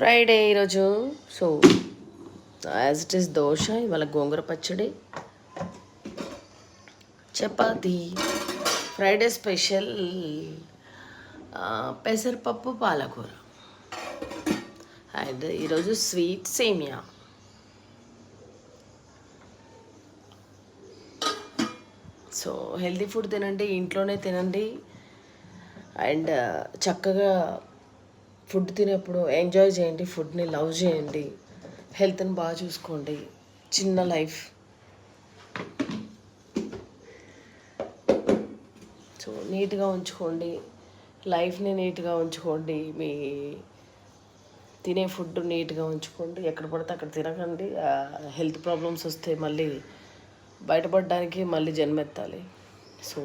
Friday ఈరోజు. So as it is dosa, ఇవాళ గోంగూర పచ్చడి, చపాతి, ఫ్రైడే స్పెషల్ పెసరపప్పు పాలకూర, అండ్ ఈరోజు స్వీట్ సేమియా. సో హెల్తీ ఫుడ్ తినండి, ఇంట్లోనే తినండి, అండ్ చక్కగా ఫుడ్ తినేప్పుడు ఎంజాయ్ చేయండి, ఫుడ్ని లవ్ చేయండి, హెల్త్ని బాగా చూసుకోండి. చిన్న లైఫ్, సో నీట్గా ఉంచుకోండి, లైఫ్ని నీట్గా ఉంచుకోండి, మీ తినే ఫుడ్ నీట్గా ఉంచుకోండి. ఎక్కడ పడితే అక్కడ తినకండి. హెల్త్ ప్రాబ్లమ్స్ వస్తే మళ్ళీ బయటపడడానికి మళ్ళీ జన్మెత్తాలి. సో